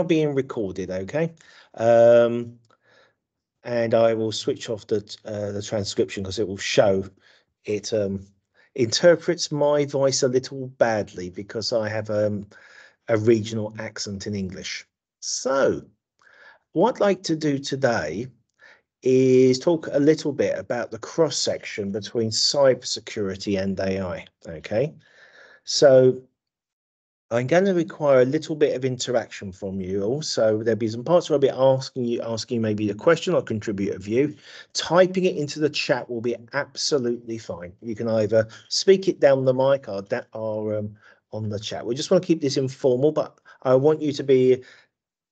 being recorded, okay? And I will switch off the transcription because it will show it interprets my voice a little badly because I have a regional accent in English. So what I'd like to do today is talk a little bit about the cross section between cybersecurity and AI, okay? So I'm going to require a little bit of interaction from you all. So there'll be some parts where I'll be asking maybe a question or contribute a view. Typing it into the chat will be absolutely fine. You can either speak it down the mic or on the chat. We just want to keep this informal, but I want you to be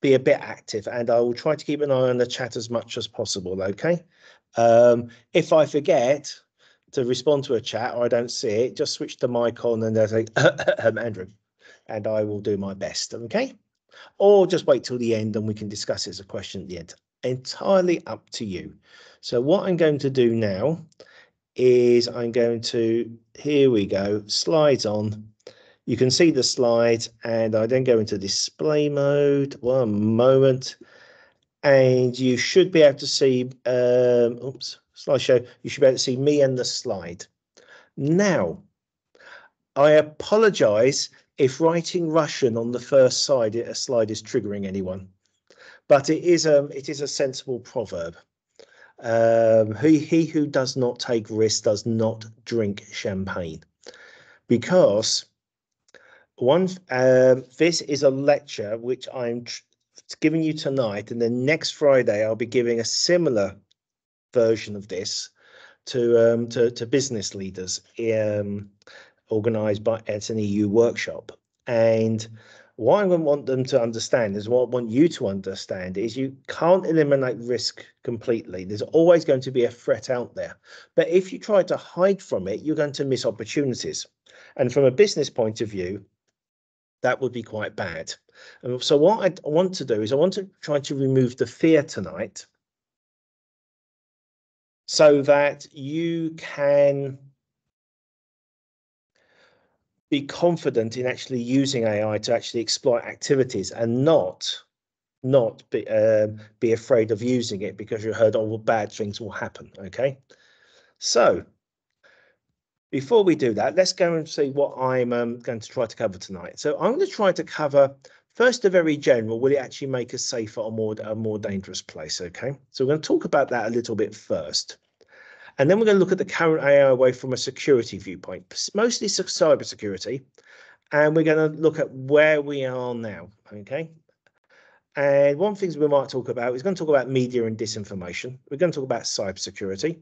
a bit active, and I will try to keep an eye on the chat as much as possible, okay? If I forget to respond to a chat or I don't see it, just switch the mic on and they'll say, Andrew, and I will do my best, okay? Or just wait till the end and we can discuss it as a question at the end. Entirely up to you. So what I'm going to do now is I'm going to, here we go, slides on. You can see the slides, and I then go into display mode. One moment, and you should be able to see, slideshow, you should be able to see me and the slide. Now, I apologize if writing Russian on the first slide is triggering anyone, but it is a sensible proverb. He who does not take risks does not drink champagne, because this is a lecture which I'm giving you tonight, and then next Friday I'll be giving a similar version of this to business leaders, organised at an EU workshop. And what I want them to understand is, what I want you to understand is, you can't eliminate risk completely. There's always going to be a threat out there, but if you try to hide from it, you're going to miss opportunities. And from a business point of view, that would be quite bad. And so what I want to do is I want to try to remove the fear tonight, so that you can be confident in actually using AI to actually exploit activities, and not be afraid of using it because you heard, oh, well, bad things will happen, okay? So before we do that, let's go and see what I'm going to try to cover tonight. So I'm going to try to cover first, a very general, will it actually make us safer or a more dangerous place, okay? So we're going to talk about that a little bit first. And then we're going to look at the current AI wave from a security viewpoint, mostly cybersecurity. And we're going to look at where we are now, okay? And one thing we might talk about is going to talk about media and disinformation. We're going to talk about cybersecurity.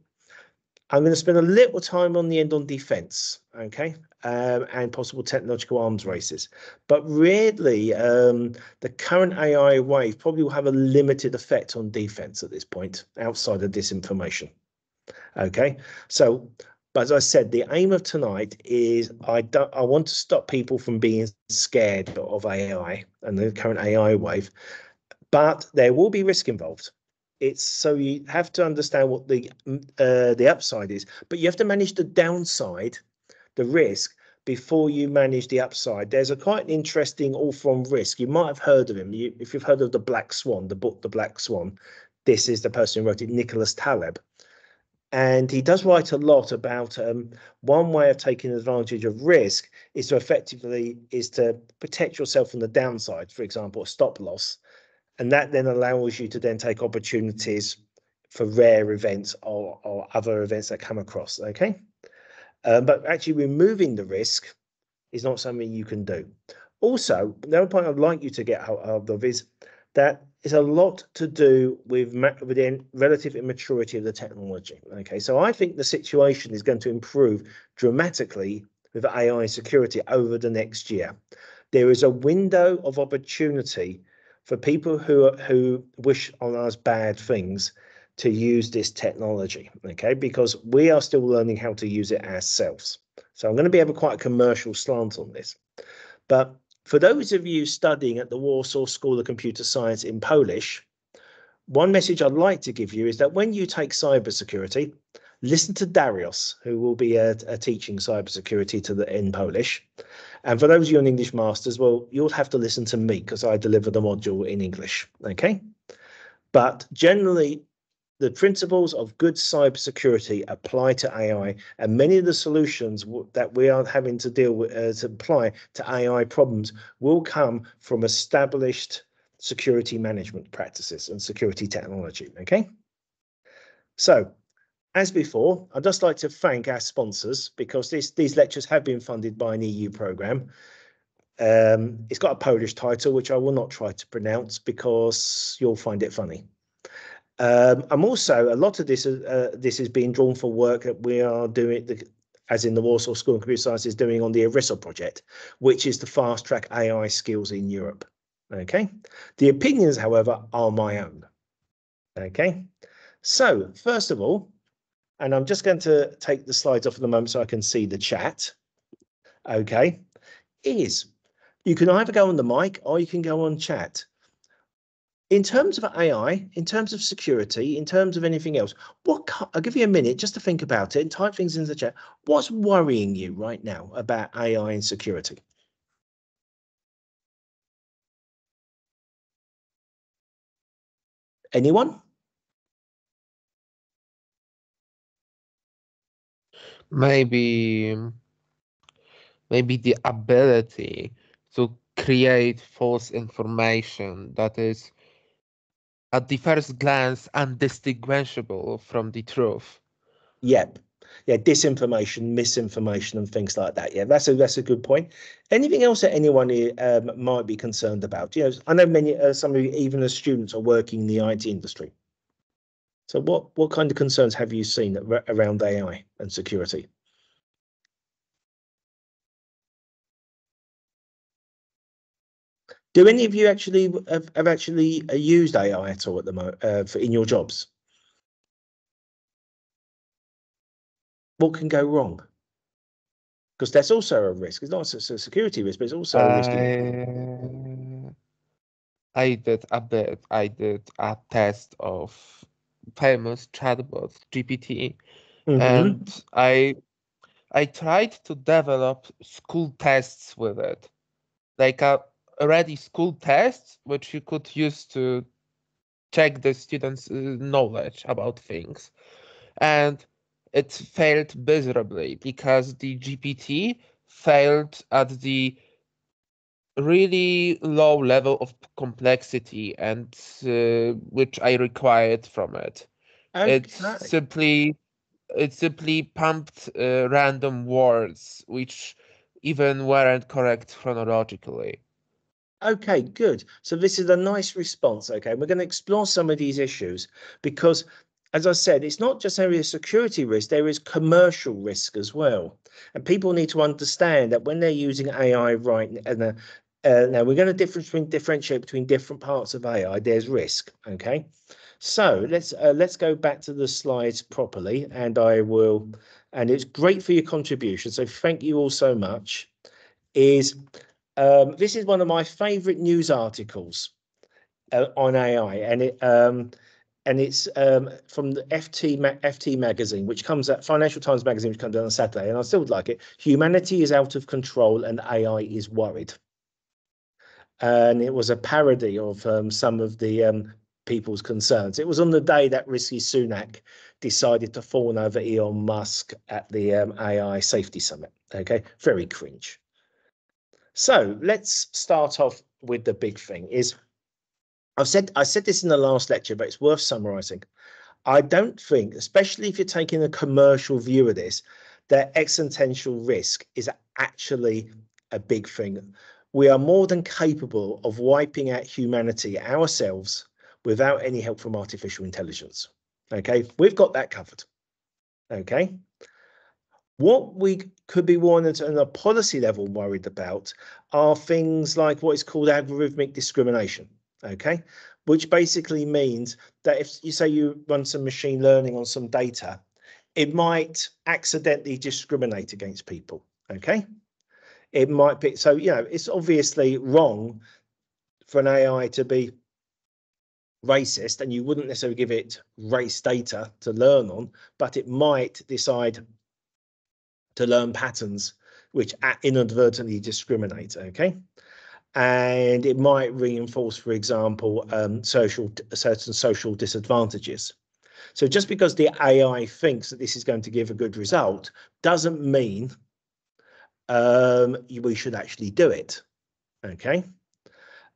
I'm going to spend a little time on the end on defense, okay, and possible technological arms races. But really, the current AI wave probably will have a limited effect on defense at this point, outside of disinformation, okay? So, but as I said, the aim of tonight is I want to stop people from being scared of AI and the current AI wave, but there will be risk involved. So you have to understand what the upside is, but you have to manage the downside, the risk, before you manage the upside. There's a quite interesting author on risk. You might have heard of him. If you've heard of The Black Swan, the book The Black Swan, this is the person who wrote it, Nicholas Taleb. And he does write a lot about one way of taking advantage of risk is to protect yourself from the downside, for example, a stop loss. And that then allows you to then take opportunities for rare events or other events that come across, okay? But actually removing the risk is not something you can do. Also, the other point I'd like you to get hold of is that it's a lot to do with the relative immaturity of the technology, okay? So I think the situation is going to improve dramatically with AI security over the next year. There is a window of opportunity for people who wish on us bad things to use this technology, okay? Because we are still learning how to use it ourselves. So I'm going to have quite a commercial slant on this. But for those of you studying at the Warsaw School of Computer Science in Polish, one message I'd like to give you is that when you take cybersecurity, listen to Darius, who will be teaching cybersecurity in Polish. And for those of you on English Masters, well, you'll have to listen to me because I deliver the module in English, okay? But generally, the principles of good cybersecurity apply to AI, and many of the solutions that we are having to deal with to apply to AI problems will come from established security management practices and security technology, okay? So, as before, I'd just like to thank our sponsors because these lectures have been funded by an EU programme. It's got a Polish title, which I will not try to pronounce because you'll find it funny. I'm also, a lot of this is being drawn for work that we are doing, as in the Warsaw School of Computer Science is doing on the ERISA project, which is to fast track AI skills in Europe. Okay. The opinions, however, are my own. Okay. So first of all, and I'm just going to take the slides off at the moment so I can see the chat. Okay. You can either go on the mic or you can go on chat. In terms of AI, in terms of security, in terms of anything else, I'll give you a minute just to think about it and type things into the chat. What's worrying you right now about AI and security? Anyone? Maybe the ability to create false information that is at the first glance undistinguishable from the truth. Yep. Yeah, disinformation, misinformation, and things like that. Yeah, that's a good point. Anything else that anyone might be concerned about? You know, I know some of you, even as students, are working in the IT industry. So, what kind of concerns have you seen around AI and security? Do any of you actually have actually used AI at all at the moment in your jobs? What can go wrong? Because that's also a risk. It's not a security risk, but it's also a risk. I did a bit. I did a test of famous chatbot GPT, and I tried to develop school tests with it, like already school tests, which you could use to check the students' knowledge about things. And it failed miserably because the GPT failed at the really low level of complexity and which I required from it. Okay. It simply pumped random words which even weren't correct chronologically. Okay, good. So this is a nice response. Okay, we're going to explore some of these issues because, as I said, it's not just area security risk, there is commercial risk as well. And people need to understand that when they're using AI right now, now we're going to differentiate between different parts of AI. There's risk. Okay, so let's go back to the slides properly, and I will. And it's great for your contribution. So thank you all so much. This is one of my favorite news articles on AI, and it's from the FT magazine, which comes out, Financial Times magazine, which comes out on Saturday, and I still like it. Humanity is out of control and AI is worried. And it was a parody of some of the people's concerns. It was on the day that Rishi Sunak decided to fawn over Elon Musk at the AI Safety Summit. Okay, very cringe. So let's start off with the big thing. I said this in the last lecture, but it's worth summarizing. I don't think, especially if you're taking a commercial view of this, that existential risk is actually a big thing. We are more than capable of wiping out humanity ourselves without any help from artificial intelligence. Okay, we've got that covered. Okay. What we could be warned on a policy level worried about are things like what is called algorithmic discrimination, okay? Which basically means that if you say you run some machine learning on some data, it might accidentally discriminate against people, okay? It might be, so, you know, it's obviously wrong for an AI to be racist, and you wouldn't necessarily give it race data to learn on, but it might decide to learn patterns which inadvertently discriminate, okay? And it might reinforce, for example, certain social disadvantages. So just because the AI thinks that this is going to give a good result doesn't mean we should actually do it, okay?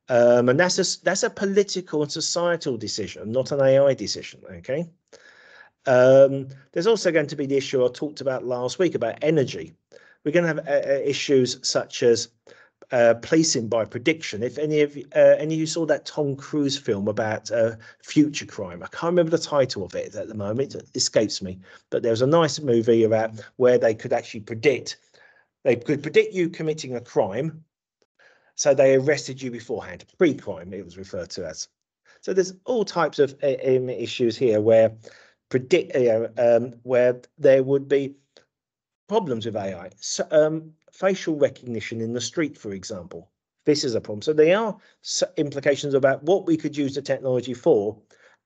And that's a political and societal decision, not an AI decision, okay? There's also going to be the issue I talked about last week about energy. We're going to have issues such as policing by prediction. If any of you saw that Tom Cruise film about future crime, I can't remember the title of it at the moment, it escapes me, but there was a nice movie about where they could actually predict you committing a crime, so they arrested you beforehand. Pre-crime, it was referred to as. So there's all types of issues here where where there would be problems with AI. So, facial recognition in the street, for example, this is a problem. So there are implications about what we could use the technology for.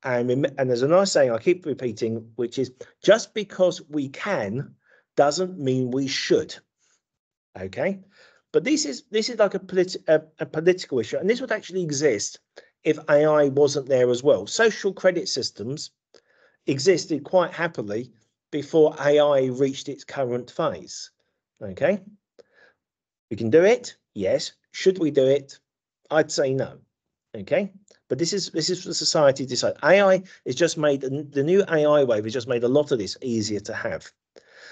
And there's a nice saying I keep repeating, which is just because we can doesn't mean we should. Okay, but this is like a political issue, and this would actually exist if AI wasn't there as well. Social credit systems existed quite happily before AI reached its current phase. Okay, we can do it. Yes. Should we do it? I'd say no. Okay, but this is for society to decide. AI is just made, the new AI wave has just made a lot of this easier to have.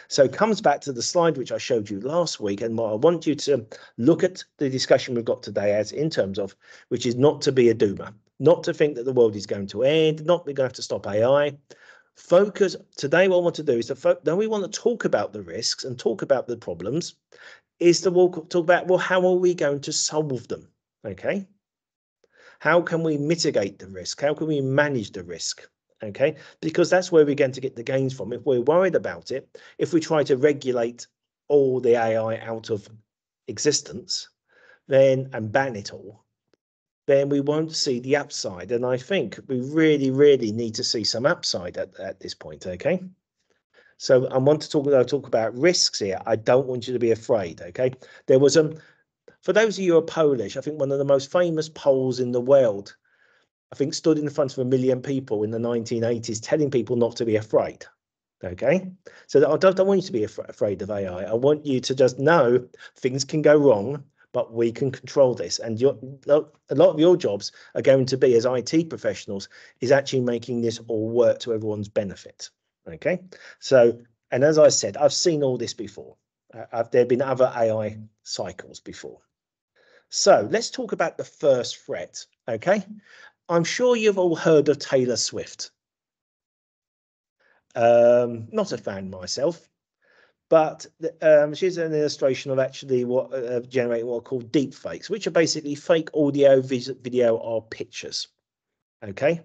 So it comes back to the slide which I showed you last week, and what I want you to look at the discussion we've got today as in terms of, which is not to be a doomer, not to think that the world is going to end, not we're going to have to stop AI. Focus today. What I want to do is then we want to talk about the risks and talk about the problems. Is to talk about, well, how are we going to solve them? Okay, how can we mitigate the risk? How can we manage the risk? Okay, because that's where we're going to get the gains from. If we're worried about it, if we try to regulate all the AI out of existence, then and ban it all, then we won't see the upside. And I think we really, really need to see some upside at this point. Okay. So I want to talk about risks here. I don't want you to be afraid. Okay. There was for those of you who are Polish, I think one of the most famous Poles in the world, I think, stood in front of 1 million people in the 1980s, telling people not to be afraid. Okay. So I don't want you to be afraid of AI. I want you to just know things can go wrong, but we can control this. And a lot of your jobs are going to be, as IT professionals, is actually making this all work to everyone's benefit. Okay. So, and as I said, I've seen all this before. There have been other AI cycles before. So let's talk about the first threat. Okay. I'm sure you've all heard of Taylor Swift. Not a fan myself, but she's an illustration of actually what generating what are called deep fakes, which are basically fake audio, video, or pictures. Okay,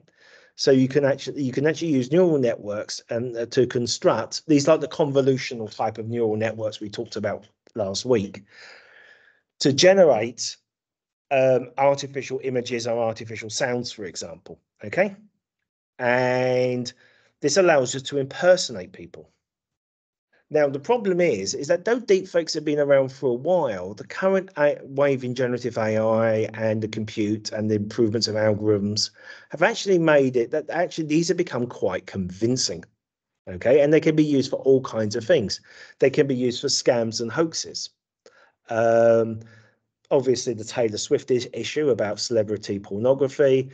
so you can actually use neural networks and to construct these, like the convolutional type of neural networks we talked about last week, to generate artificial images or artificial sounds, for example. Okay, and this allows us to impersonate people. Now, the problem is that though deepfakes have been around for a while, the current wave in generative AI and the compute and the improvements of algorithms have actually made it that actually these have become quite convincing. Okay, and they can be used for all kinds of things. They can be used for scams and hoaxes. Obviously, the Taylor Swift issue about celebrity pornography.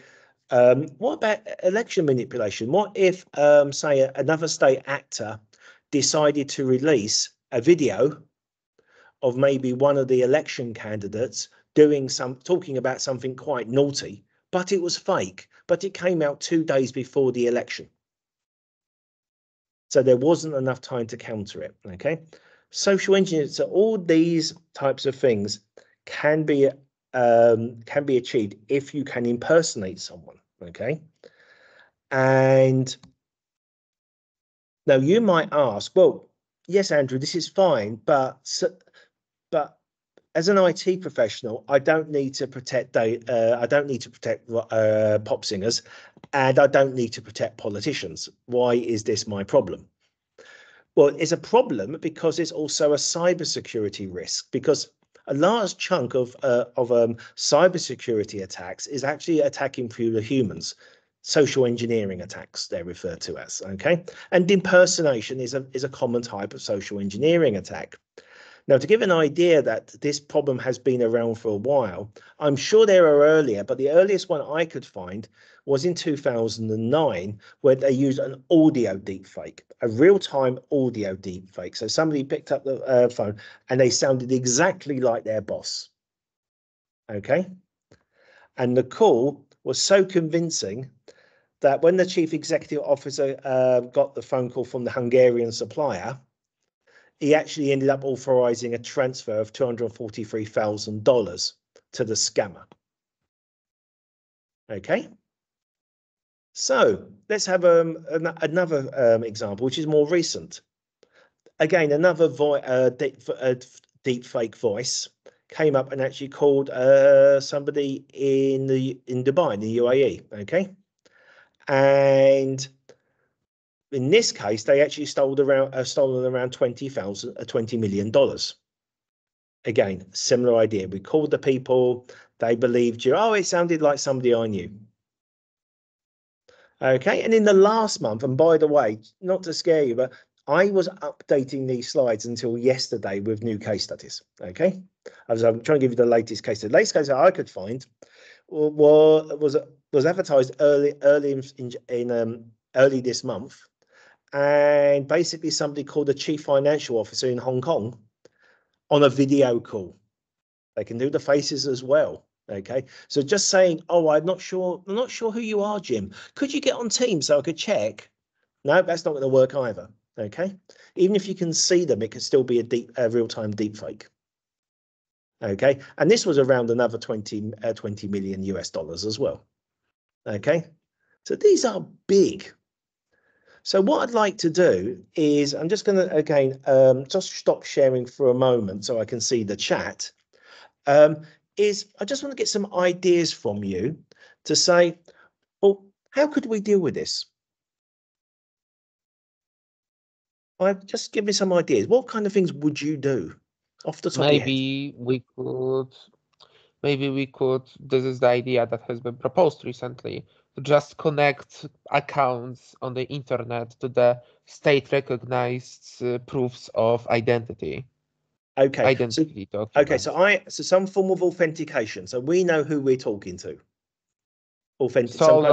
What about election manipulation? What if, say, another state actor decided to release a video of maybe one of the election candidates talking about something quite naughty, but it was fake, but it came out 2 days before the election, so there wasn't enough time to counter it? Okay, social engineering. So all these types of things can be achieved if you can impersonate someone. Okay, and now you might ask, well, yes, Andrew, this is fine, but as an IT professional, I don't need to protect pop singers. and I don't need to protect politicians. Why is this my problem? Well, it's a problem because it's also a cybersecurity risk, because a large chunk of cybersecurity attacks is actually attacking through the humans. Social engineering attacks, they're referred to as, okay? And impersonation is a common type of social engineering attack. Now, to give an idea that this problem has been around for a while, I'm sure there are earlier, but the earliest one I could find was in 2009, where they used an audio deepfake, a real-time audio deepfake. So somebody picked up the phone and they sounded exactly like their boss. Okay. And the call was so convincing that when the chief executive officer got the phone call from the Hungarian supplier, he actually ended up authorizing a transfer of $243,000 to the scammer. Okay. So let's have another example, which is more recent. Again, another deep fake voice came up and actually called somebody in Dubai, in the UAE. Okay. And in this case, they actually stolen around $20 million. Again, similar idea. We called the people, they believed you. Oh, it sounded like somebody I knew. Okay, and in the last month, and by the way, not to scare you, but I was updating these slides until yesterday with new case studies. Okay, I'm trying to give you the latest case. The latest case that I could find was advertised early this month, and basically somebody called the chief financial officer in Hong Kong on a video call. They can do the faces as well. Okay, so just saying, oh, I'm not sure who you are, Jim. Could you get on Teams so I could check? No, that's not going to work either. Okay, even if you can see them, it could still be a real-time deepfake. Okay, and this was around another 20 million US dollars as well. Okay, so these are big. So what I'd like to do is I'm just going to, again, just stop sharing for a moment so I can see the chat. Is I just want to get some ideas from you to say, well, how could we deal with this? Just give me some ideas. What kind of things would you do off the top of your head? Maybe we could, this is the idea that has been proposed recently, to just connect accounts on the internet to the state recognized proofs of identity. Okay. Identity Okay, so some form of authentication. So we know who we're talking to. Authentic. So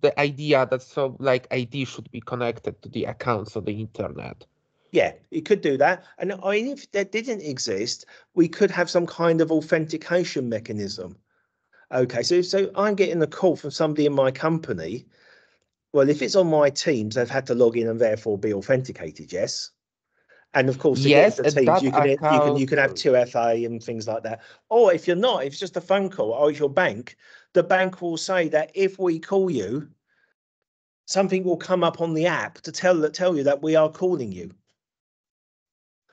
the idea that ID should be connected to the accounts on the internet. Yeah, it could do that. And I mean, if that didn't exist, we could have some kind of authentication mechanism. Okay, so I'm getting a call from somebody in my company. Well, if it's on my Teams, they've had to log in and therefore be authenticated, yes. And of course, to get into Teams, you can have 2FA and things like that. Or if you're not, if it's just a phone call, or it's your bank, the bank will say that if we call you, something will come up on the app to tell you that we are calling you.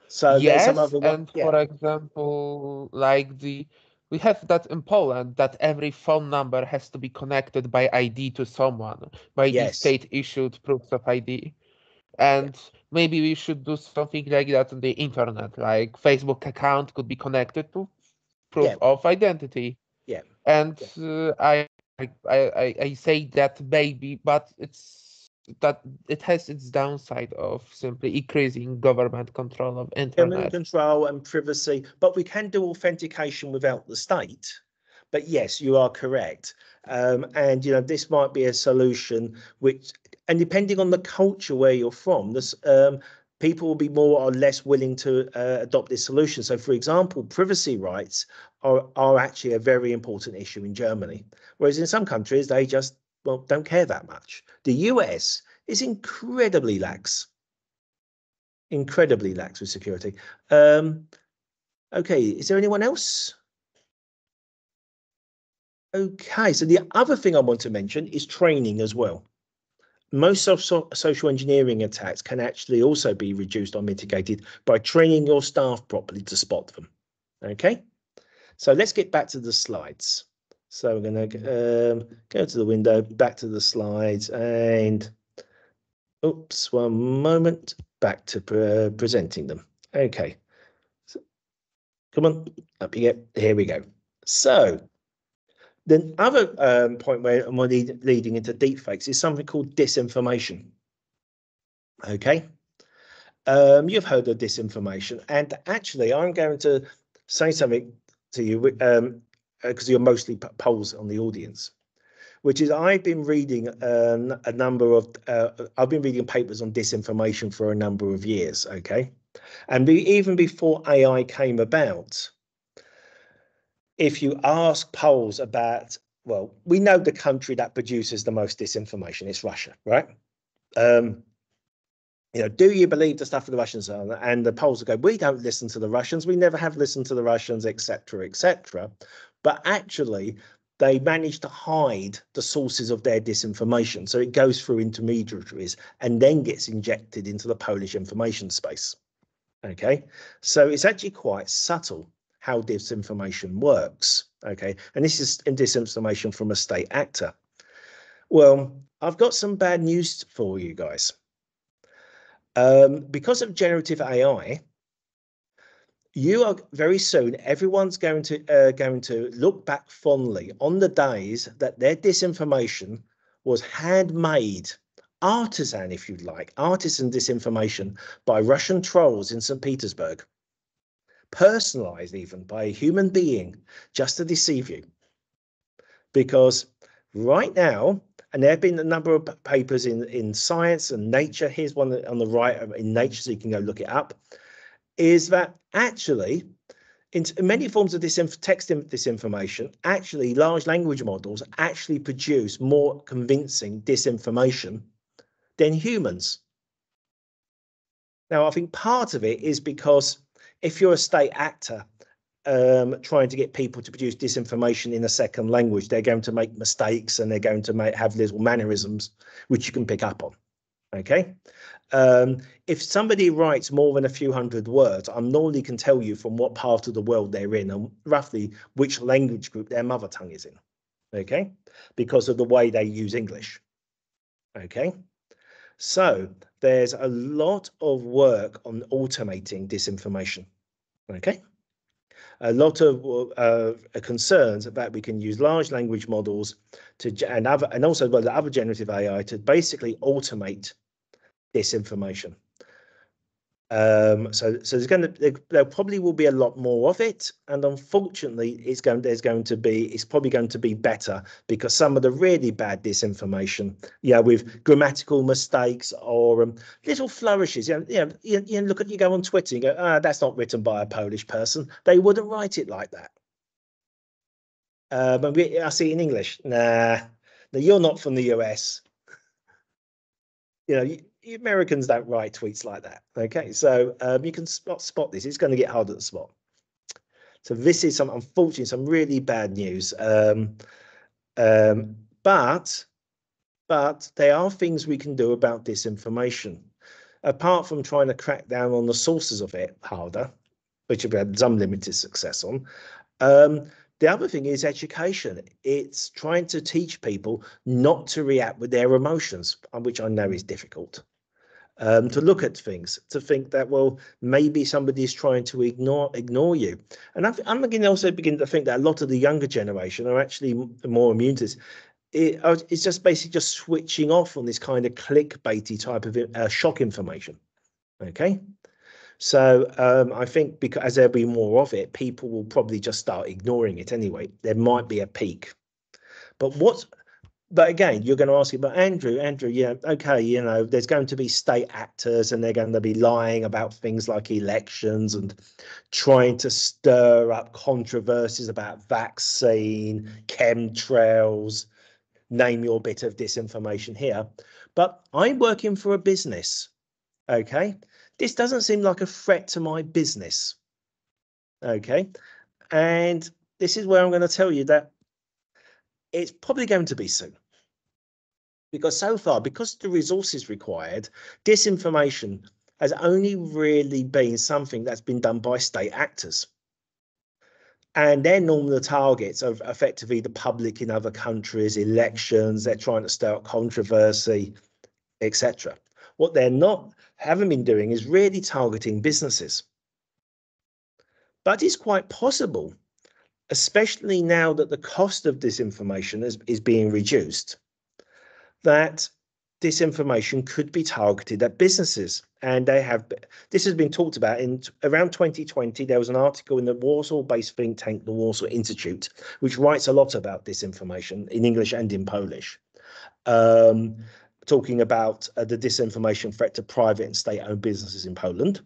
So yes, there's some other one. And for example, we have that in Poland, that every phone number has to be connected by ID to someone, by the state-issued proofs of ID. And maybe we should do something like that on the internet, like Facebook account could be connected to proof of identity. Yeah. And I say that maybe, but it has its downside of simply increasing government control of internet. Government control and privacy, but we can do authentication without the state. But yes, you are correct. And this might be a solution and depending on the culture where you're from, this people will be more or less willing to adopt this solution. So, for example, privacy rights are actually a very important issue in Germany, whereas in some countries they just don't care that much. The US is incredibly lax with security. Okay, is there anyone else? Okay, so the other thing I want to mention is training as well. Most social engineering attacks can actually also be reduced or mitigated by training your staff properly to spot them. Okay, So let's get back to the slides. So we're going to go to the window, back to the slides, and oops, one moment, back to presenting them. Okay, so, come on, up you get. Here we go. So the other point where I'm leading into deepfakes is something called disinformation. Okay, you've heard of disinformation, and actually I'm going to say something to you because you're mostly polls on the audience, which is I've been reading a number of I've been reading papers on disinformation for a number of years. Okay, and even before AI came about, if you ask polls about, well, we know the country that produces the most disinformation, it's Russia, right? You know, do you believe the stuff of the Russians are? And the polls will go, we don't listen to the Russians, we never have listened to the Russians, etc., etc. But actually, they manage to hide the sources of their disinformation. So it goes through intermediaries and then gets injected into the Polish information space. Okay, so it's actually quite subtle how disinformation works. Okay, and this is disinformation from a state actor. Well, I've got some bad news for you guys. Because of generative AI, you are very soon, everyone's going to look back fondly on the days that their disinformation was handmade, artisan, if you'd like, artisan disinformation by Russian trolls in St. Petersburg, personalized even by a human being just to deceive you. Because right now, and there have been a number of papers in Science and Nature. Here's one on the right in Nature, so you can go look it up. Is that actually, in many forms of text disinformation, actually large language models actually produce more convincing disinformation than humans. Now, I think part of it is because if you're a state actor, trying to get people to produce disinformation in a second language, they're going to make mistakes and they're going to have little mannerisms which you can pick up on. Okay, if somebody writes more than a few hundred words, I normally can tell you from what part of the world they're in and roughly which language group their mother tongue is in. Okay, because of the way they use English. Okay, so there's a lot of work on automating disinformation. Okay. A lot of concerns about we can use large language models and also the other generative AI to basically automate disinformation. So there probably will be a lot more of it, and unfortunately, it's probably going to be better because some of the really bad disinformation, with grammatical mistakes or little flourishes, you go on Twitter and go, that's not written by a Polish person. They wouldn't write it like that. But I see it in English. Nah, you're not from the US. Americans don't write tweets like that. Okay, so you can spot this. It's going to get harder to spot. So this is unfortunately some really bad news. But there are things we can do about disinformation, apart from trying to crack down on the sources of it harder, which we've had some limited success on. The other thing is education. It's trying to teach people not to react with their emotions, which I know is difficult. To look at things, to think that, well, maybe somebody is trying to ignore you. And I'm also beginning to think that a lot of the younger generation are actually more immune to this. It's just basically just switching off on this kind of clickbaity type of shock information. Okay. So I think because as there'll be more of it, people will probably just start ignoring it anyway. There might be a peak. But again, you're going to ask me, but Andrew, yeah, okay, there's going to be state actors and they're going to be lying about things like elections and trying to stir up controversies about vaccine, chemtrails, name your bit of disinformation here. But I'm working for a business, okay? This doesn't seem like a threat to my business, okay? And this is where I'm going to tell you that it's probably going to be soon. Because so far, because the resources required, disinformation has only really been something that's been done by state actors. And they're normally the targets of effectively the public in other countries, elections. They're trying to stir up controversy, etc. What haven't been doing is really targeting businesses. But it's quite possible, especially now that the cost of disinformation is being reduced, that disinformation could be targeted at businesses. And this has been talked about in around 2020. There was an article in the Warsaw-based think tank, the Warsaw Institute, which writes a lot about disinformation in English and in Polish, talking about the disinformation threat to private and state-owned businesses in Poland.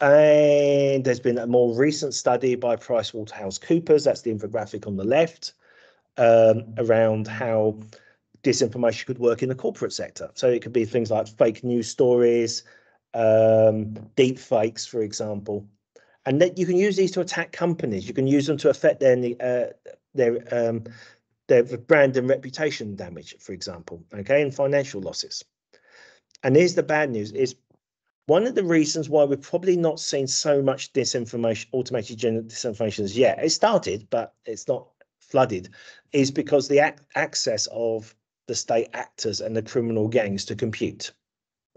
And there's been a more recent study by PricewaterhouseCoopers, that's the infographic on the left, around how disinformation could work in the corporate sector. So it could be things like fake news stories, deep fakes, for example. And that you can use these to attack companies. You can use them to affect their brand and reputation damage, for example, okay, and financial losses. And here's the bad news, is one of the reasons why we're probably not seeing so much disinformation, automated disinformation as yet, it started, but it's not flooded, is because the access of the state actors and the criminal gangs to compute,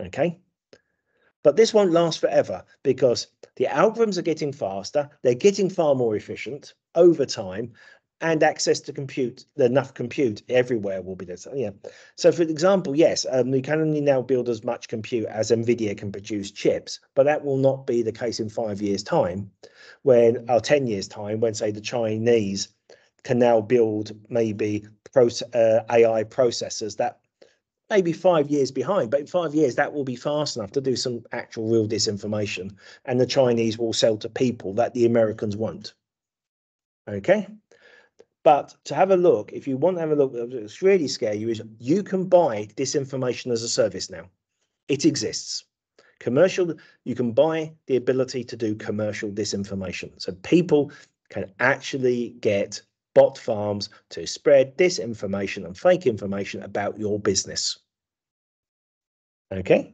okay? But this won't last forever because the algorithms are getting faster, they're getting far more efficient over time, and access to compute, enough compute everywhere will be there. So, yeah. So for example, yes, we can only now build as much compute as NVIDIA can produce chips, but that will not be the case in 5 years' time, or 10 years' time, when, say, the Chinese can now build maybe AI processors that may be 5 years behind, but in 5 years that will be fast enough to do some actual real disinformation, and the Chinese will sell to people that the Americans won't. Okay, but to have a look, if you want to have a look, it's really scare you, is you can buy disinformation as a service now. It exists. Commercial, you can buy the ability to do commercial disinformation. So people can actually get bot farms to spread disinformation and fake information about your business. Okay,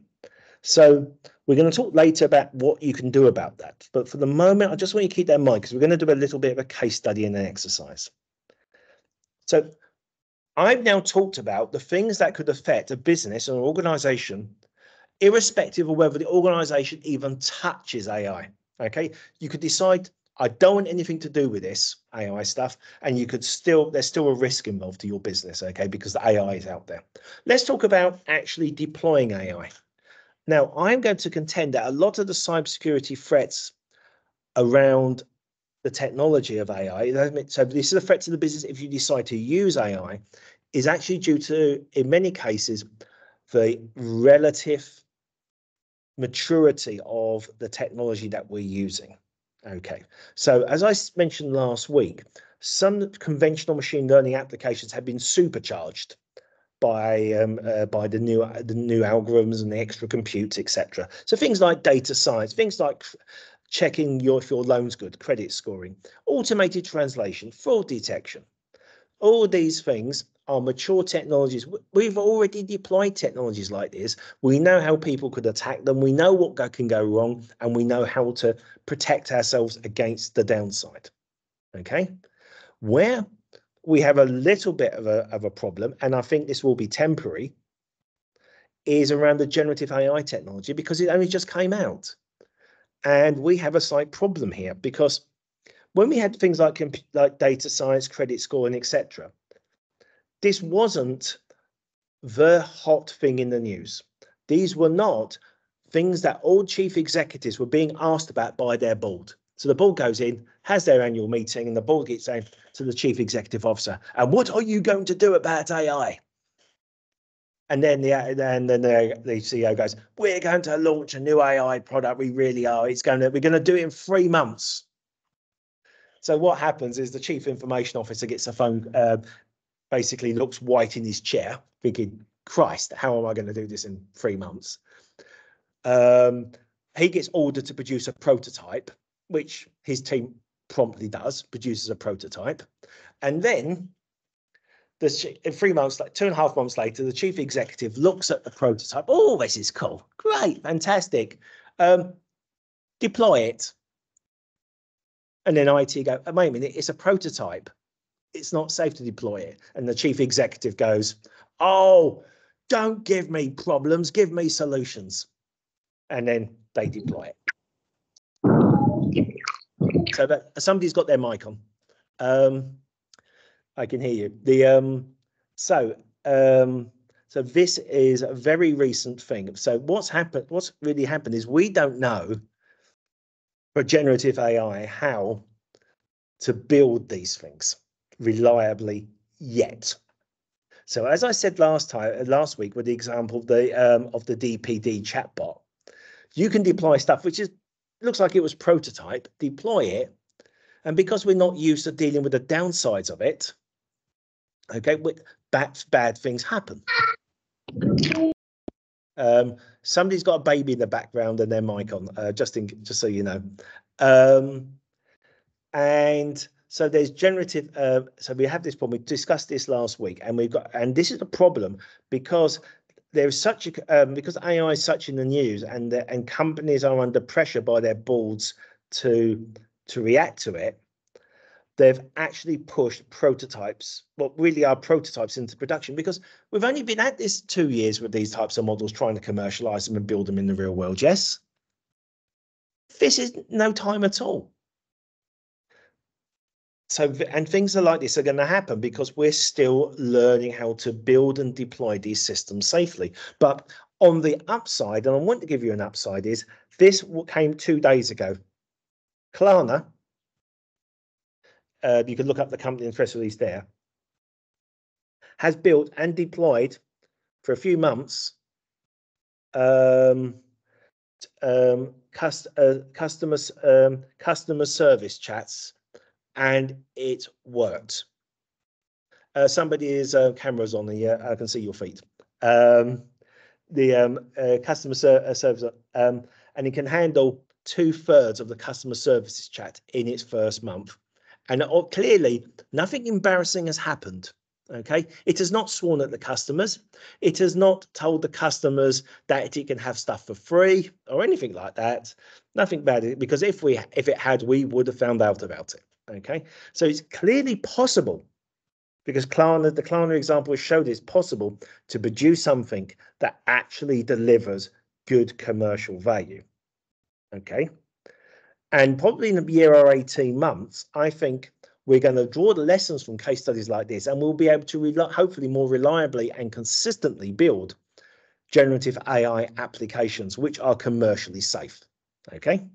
so we're going to talk later about what you can do about that. But for the moment, I just want you to keep that in mind because we're going to do a little bit of a case study and an exercise. So I've now talked about the things that could affect a business or an organization, irrespective of whether the organization even touches AI. Okay, you could decide, I don't want anything to do with this AI stuff, and you could there's still a risk involved to your business, okay, because the AI is out there. Let's talk about actually deploying AI. Now, I'm going to contend that a lot of the cybersecurity threats around the technology of AI, so this is a threat to the business if you decide to use AI, is actually due to, in many cases, the relative maturity of the technology that we're using. Okay, so as I mentioned last week, some conventional machine learning applications have been supercharged by the new algorithms and the extra compute, etc. So things like data science, things like checking if your loan's good, credit scoring, automated translation, fraud detection. All these things are mature technologies. We've already deployed technologies like this. We know how people could attack them. We know what can go wrong, and we know how to protect ourselves against the downside. Okay, where we have a little bit of a problem, and I think this will be temporary, is around the generative AI technology, because it only just came out. And we have a slight problem here, because when we had things like data science, credit scoring, etc., this wasn't the hot thing in the news. These were not things that all chief executives were being asked about by their board. So the board goes in, has their annual meeting, and the board gets saying to the chief executive officer, and what are you going to do about AI? And then the CEO goes, we're going to launch a new AI product. We really are. We're going to do it in 3 months. So what happens is the chief information officer gets a phone, basically looks white in his chair, thinking, Christ, how am I going to do this in 3 months? He gets ordered to produce a prototype, which his team promptly does, produces a prototype. And then 3 months, like 2.5 months later, the chief executive looks at the prototype. Oh, this is cool. Great, fantastic. Deploy it. And then IT go, oh, wait a minute, it's a prototype. It's not safe to deploy it. And the chief executive goes, oh, don't give me problems, give me solutions. And then they deploy it. So that somebody's got their mic on. I can hear you. So this is a very recent thing. So what's really happened is we don't know for generative AI how to build these things reliably yet. So as I said last week with the example of the DPD chatbot, you can deploy stuff which looks like it was prototype, deploy it, and because we're not used to dealing with the downsides of it, okay, bad things happen. Somebody's got a baby in the background and their mic on, just so you know. And so there's generative. So we have this problem. We discussed this last week, and and this is the problem because there's such a because AI is such in the news, and companies are under pressure by their boards to react to it. They've actually pushed prototypes, what really are prototypes, into production, because we've only been at this 2 years with these types of models, trying to commercialize them and build them in the real world. Yes, this is no time at all. So, and things are like this are going to happen because we're still learning how to build and deploy these systems safely. But on the upside, and I want to give you an upside, is this came 2 days ago. Klarna, you can look up the company and press release there, has built and deployed for a few months customer service chats, and it worked. Somebody's camera's on the I can see your feet. The customer service, and it can handle 2/3 of the customer services chat in its first month. And clearly, nothing embarrassing has happened. Okay, it has not sworn at the customers. It has not told the customers that it can have stuff for free or anything like that. Nothing bad, because if it had, we would have found out about it. Okay, so it's clearly possible, because the Klarna example showed it's possible to produce something that actually delivers good commercial value. Okay, and probably in a year or 18 months, I think we're going to draw the lessons from case studies like this, and we'll be able to hopefully more reliably and consistently build generative AI applications which are commercially safe. Okay,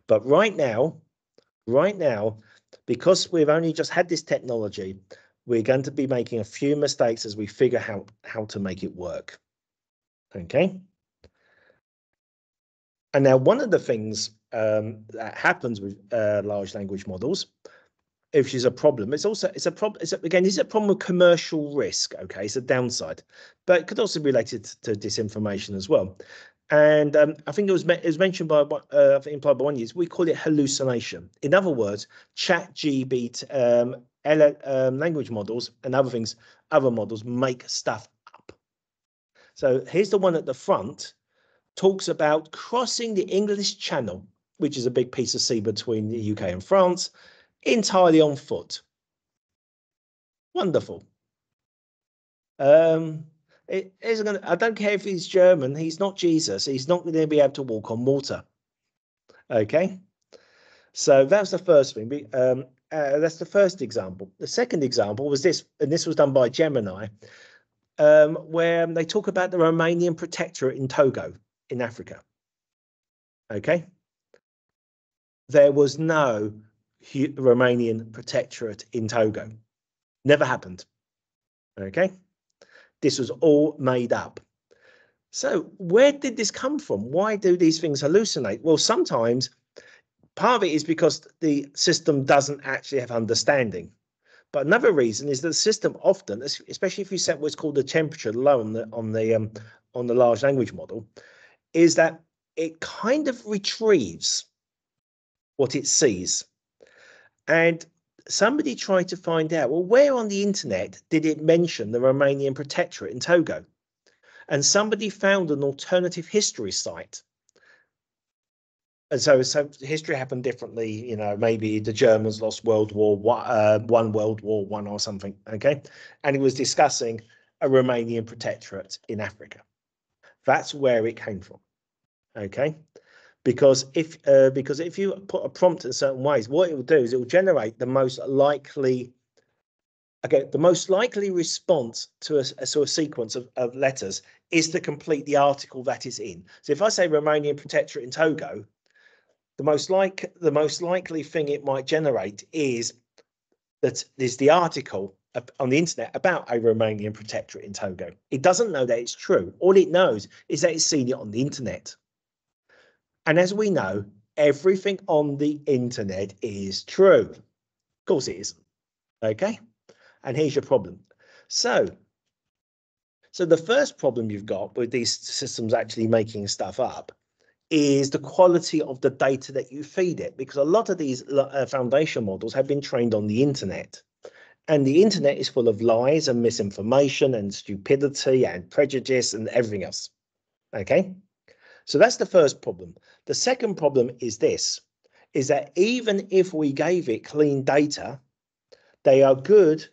but right now, because we've only just had this technology, we're going to be making a few mistakes as we figure out how to make it work. Okay. And now one of the things that happens with large language models, which is a problem, it's a problem. Again, it's a problem with commercial risk. Okay, it's a downside, but it could also be related to disinformation as well. And I think it was mentioned by implied by one use. We call it hallucination. In other words, ChatGPT, language models and other models make stuff up. So here's the one at the front. Talks about crossing the English Channel, which is a big piece of sea between the UK and France, entirely on foot. Wonderful. I don't care if he's German, he's not Jesus. He's not going to be able to walk on water. Okay. So that's the first thing. That's the first example. The second example was this, and this was done by Gemini, where they talk about the Romanian protectorate in Togo in Africa. Okay. There was no Romanian protectorate in Togo. Never happened. Okay. This was all made up. So where did this come from? Why do these things hallucinate? Well, sometimes part of it is because the system doesn't actually have understanding. But another reason is that the system often, especially if you set what's called the temperature low on the large language model, is that it kind of retrieves what it sees. And somebody tried to find out, well, where on the internet did it mention the Romanian protectorate in Togo? And somebody found an alternative history site And so history happened differently. You know, maybe the Germans lost World War One, World War One, or something. Okay, and he was discussing a Romanian protectorate in Africa. That's where it came from. Okay, because if you put a prompt in certain ways, what it will do is it will generate the most likely. Okay, the most likely response to a sort of sequence of letters is to complete the article that is in. So if I say Romanian protectorate in Togo, the most likely thing it might generate is that there's the article on the internet about a Romanian protectorate in Togo. It doesn't know that it's true. All it knows is that it's seen it on the internet. And as we know, everything on the internet is true. Of course it isn't. Okay. And here's your problem. So the first problem you've got with these systems actually making stuff up is the quality of the data that you feed it, because a lot of these foundation models have been trained on the internet, and the internet is full of lies and misinformation and stupidity and prejudice and everything else. Okay, so that's the first problem. The second problem is this, is that even if we gave it clean data, they are good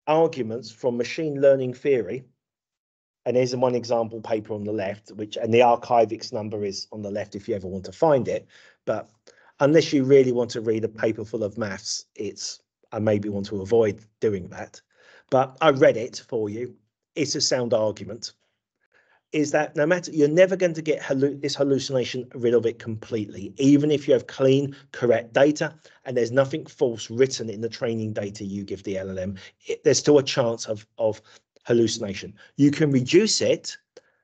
arguments from machine learning theory. And here's one example paper on the left, and the archivix number is on the left if you ever want to find it. But unless you really want to read a paper full of maths, I maybe want to avoid doing that. But I read it for you. It's a sound argument. Is that no matter, you're never going to get this hallucination rid of it completely, even if you have clean, correct data and there's nothing false written in the training data you give the LLM. There's still a chance of hallucination. You can reduce it.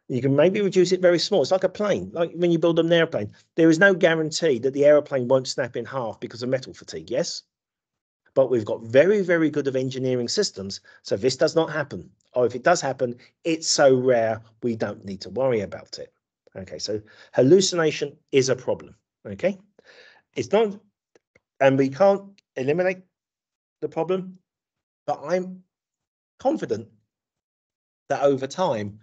You can maybe reduce it very small. It's like a plane, like when you build an airplane. There is no guarantee that the airplane won't snap in half because of metal fatigue, yes? But we've got very, very good of engineering systems, so this does not happen. Or if it does happen, it's so rare, we don't need to worry about it. Okay, so hallucination is a problem, okay? It's not, and we can't eliminate the problem, but I'm confident that over time,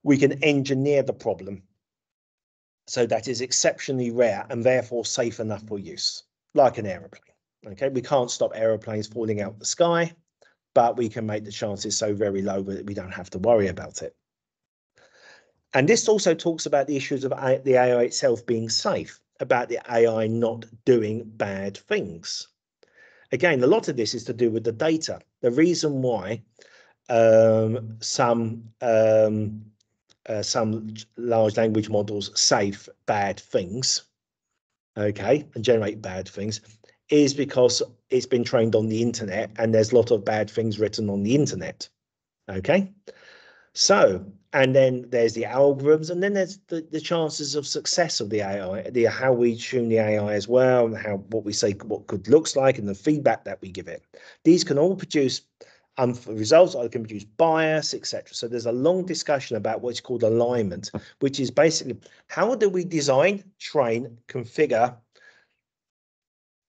we can engineer the problem so that is exceptionally rare and therefore safe enough for use, like an aeroplane. Okay, we can't stop aeroplanes falling out the sky, but we can make the chances so very low that we don't have to worry about it. And this also talks about the issues of the AI itself being safe, about the AI not doing bad things. Again, a lot of this is to do with the data. The reason why some large language models say bad things, okay, and generate bad things, is because it's been trained on the internet and there's a lot of bad things written on the internet. Okay, so, and then there's the algorithms, and then there's the chances of success of the AI, how we tune the AI as well, and what we say what good looks like, and the feedback that we give it. These can all produce results, or can produce bias, etc. So there's a long discussion about what's called alignment, which is basically how do we design, train, configure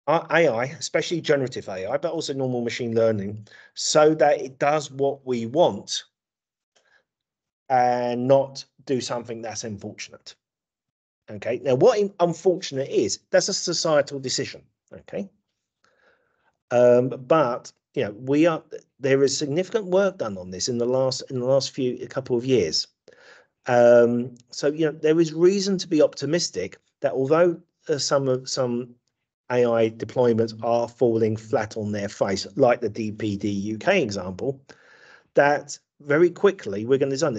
our AI, especially generative AI, but also normal machine learning, so that it does what we want and not do something that's unfortunate. Okay, now what unfortunate is, that's a societal decision. Okay, but you know, there is significant work done on this in the last couple of years. So you know, there is reason to be optimistic that although some AI deployments are falling flat on their face, like the DPD UK example, that very quickly we're going to done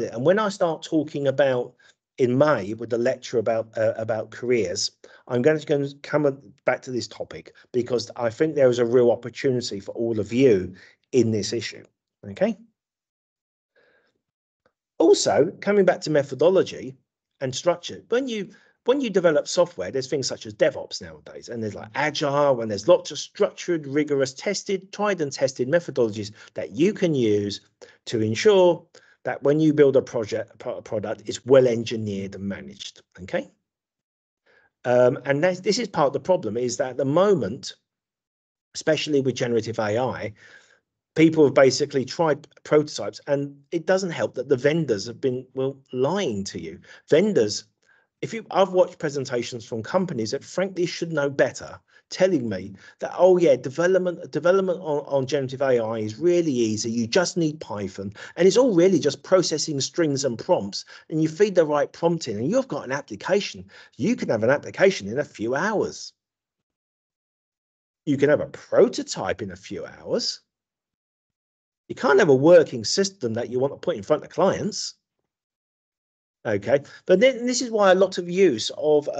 it. And when I start talking about in May with the lecture about careers, I'm going to come back to this topic because I think there is a real opportunity for all of you in this issue. Okay. Also, coming back to methodology and structure, when you develop software, there's things such as DevOps nowadays, and there's like Agile, and there's lots of structured, rigorous, tried and tested methodologies that you can use to ensure that when you build a product, it's well engineered and managed. Okay. And this is part of the problem, is that at the moment, especially with generative AI, people have basically tried prototypes, and it doesn't help that the vendors have been, well, lying to you. Vendors I've watched presentations from companies that frankly should know better, telling me that, oh yeah, development on generative AI is really easy. You just need Python, and it's all really just processing strings and prompts, and you feed the right prompt in, and you've got an application. You can have an application in a few hours. You can have a prototype in a few hours. You can't have a working system that you want to put in front of clients. Okay, but then this is why a lot of use of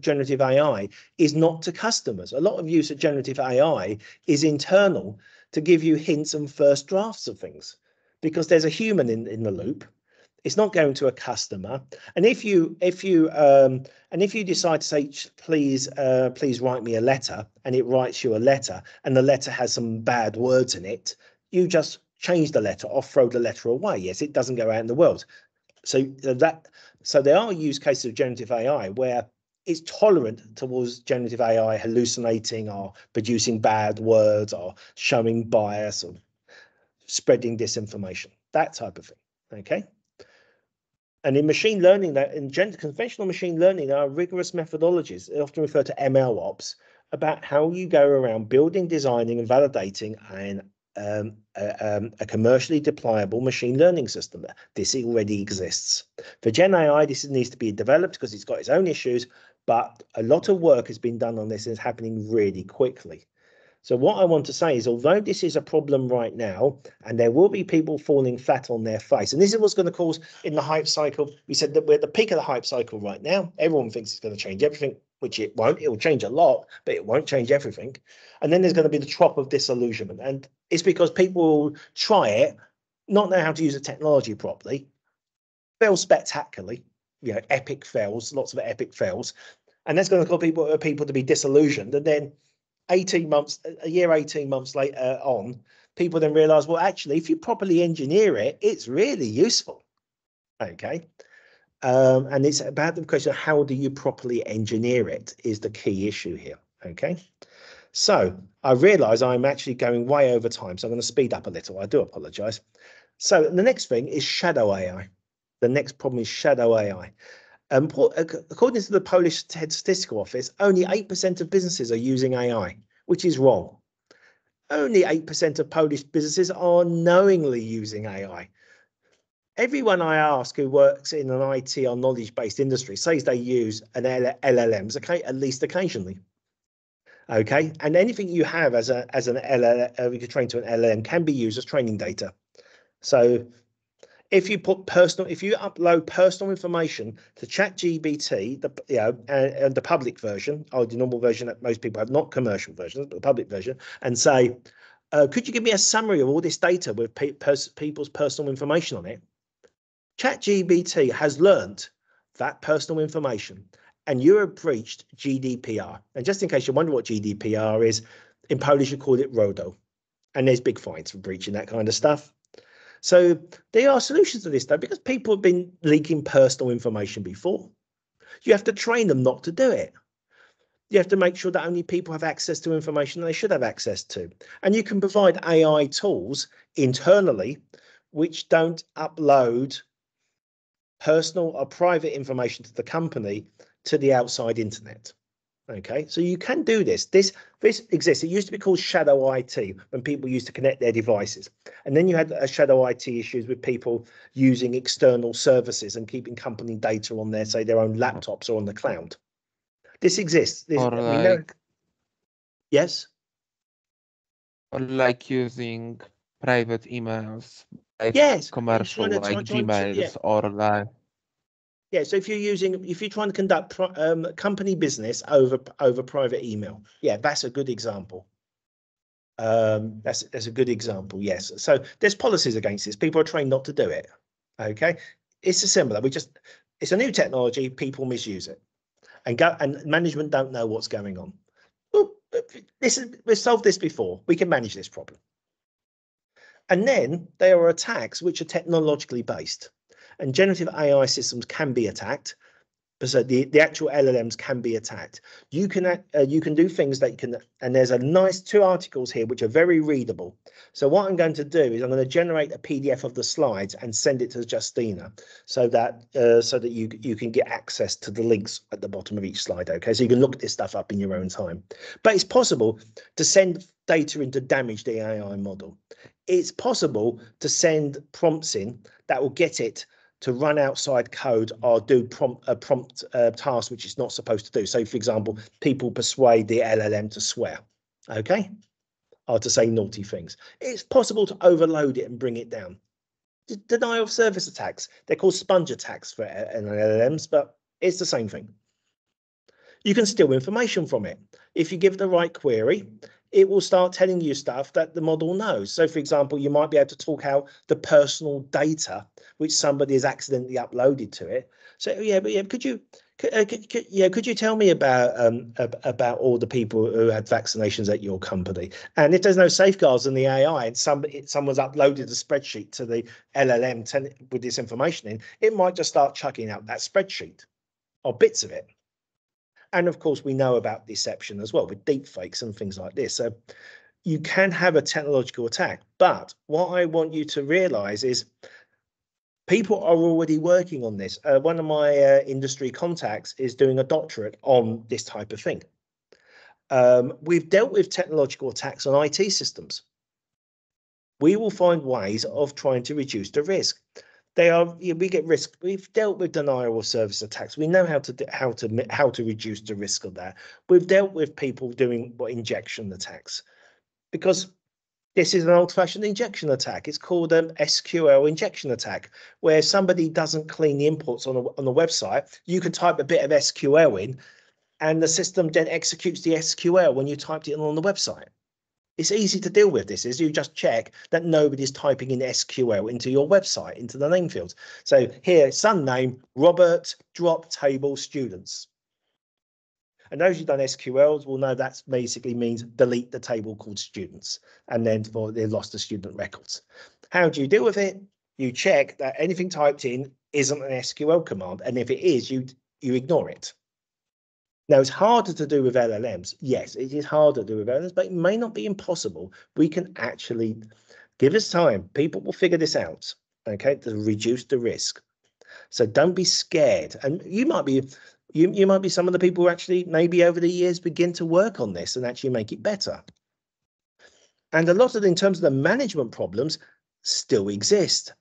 generative AI is not to customers. A lot of use of generative AI is internal to give you hints and first drafts of things, because there's a human in the loop. It's not going to a customer. And if you decide to say, please write me a letter, and it writes you a letter, and the letter has some bad words in it, you just change the letter or throw the letter away. Yes, it doesn't go out in the world. So there are use cases of generative AI where it's tolerant towards generative AI hallucinating or producing bad words or showing bias or spreading disinformation, that type of thing. Okay. And in machine learning, conventional machine learning, there are rigorous methodologies, often referred to ML ops, about how you go around building, designing, and validating a commercially deployable machine learning system. This already exists. For Gen AI, this needs to be developed because it's got its own issues, but a lot of work has been done on this and it's happening really quickly. So what I want to say is, although this is a problem right now, and there will be people falling flat on their face, and this is what's going to cause in the hype cycle. We said that we're at the peak of the hype cycle right now. Everyone thinks it's going to change everything, which it won't. It will change a lot, but it won't change everything. And then there's going to be the trop of disillusionment. And it's because people will try it, not know how to use the technology properly, fail spectacularly, epic fails, lots of epic fails. And that's going to cause people to be disillusioned. And then 18 months later on, people then realize, well, actually, if you properly engineer it, it's really useful. Okay. And it's about the question of how do you properly engineer it is the key issue here. Okay. So I realize I'm actually going way over time, so I'm going to speed up a little. I do apologize. So the next thing is shadow AI. The next problem is shadow AI. According to the Polish Statistical Office, only 8% of businesses are using AI, which is wrong. Only 8% of Polish businesses are knowingly using AI. Everyone I ask who works in an IT or knowledge-based industry says they use an LLMs, okay, at least occasionally. Okay, and anything you have as an LLM, you can train to an LLM, can be used as training data. So if you upload personal information to ChatGPT, and the public version, or the normal version that most people have, not commercial versions, but the public version, and say, could you give me a summary of all this data with people's personal information on it? ChatGPT has learned that personal information, and you have breached GDPR. And just in case you wonder what GDPR is, in Polish you call it RODO, and there's big fines for breaching that kind of stuff. So there are solutions to this, though, because people have been leaking personal information before. You have to train them not to do it. You have to make sure that only people have access to information they should have access to. And you can provide AI tools internally which don't upload personal or private information to the company to the outside internet. Okay, so you can do this. This exists. It used to be called shadow IT when people used to connect their devices. And then you had shadow IT issues with people using external services and keeping company data on their, say, their own laptops or on the cloud. This exists. We know. Yes? Or like using private emails, like Yes. commercial, like Gmails, or like. Yeah, so if you're trying to conduct company business over private email, yeah, that's a good example. That's a good example. Yes. So there's policies against this. People are trained not to do it. Okay, it's a similar. It's a new technology. People misuse it, and management don't know what's going on. Well, we've solved this before. We can manage this problem. And then there are attacks which are technologically based. And generative AI systems can be attacked. So the actual LLMs can be attacked. You can do things that you can, and there's a nice 2 articles here which are very readable. So what I'm going to do is I'm going to generate a PDF of the slides and send it to Justina, so that you can get access to the links at the bottom of each slide. Okay, so you can look this stuff up in your own time. But it's possible to send data in to damage the AI model. It's possible to send prompts in that will get it to run outside code or do prompt task which it's not supposed to do. So, for example, people persuade the LLM to swear, okay, or to say naughty things. It's possible to overload it and bring it down. Denial of service attacks. They're called sponge attacks for LLMs, but it's the same thing. You can steal information from it. If you give the right query, it will start telling you stuff that the model knows. So, for example, you might be able to talk out the personal data which somebody has accidentally uploaded to it. So, could you tell me about all the people who had vaccinations at your company? And if there's no safeguards in the AI and someone's uploaded a spreadsheet to the LLM with this information in, it might just start chucking out that spreadsheet or bits of it. And of course, we know about deception as well with deep fakes and things like this. So you can have a technological attack. But what I want you to realize is people are already working on this. One of my industry contacts is doing a doctorate on this type of thing. We've dealt with technological attacks on IT systems. We will find ways of trying to reduce the risk. We get risk. We've dealt with denial of service attacks. We know how to reduce the risk of that. We've dealt with people doing injection attacks, because this is an old-fashioned injection attack. It's called an SQL injection attack, where somebody doesn't clean the inputs on the website. You can type a bit of SQL in, and the system then executes the SQL when you typed it in on the website. It's easy to deal with this, is you just check that nobody's typing in SQL into your website, into the name fields. So here, son name, Robert, drop table students. And those who've done SQLs will know that basically means delete the table called students, and then they've lost the student records. How do you deal with it? You check that anything typed in isn't an SQL command, and if it is, you ignore it. Now, it's harder to do with LLMs. Yes, it is harder to do with LLMs, but it may not be impossible. We can actually give us time. People will figure this out, okay, to reduce the risk. So don't be scared. And you might be some of the people who actually maybe over the years begin to work on this and actually make it better. And a lot of, in terms of the management problems, still exist.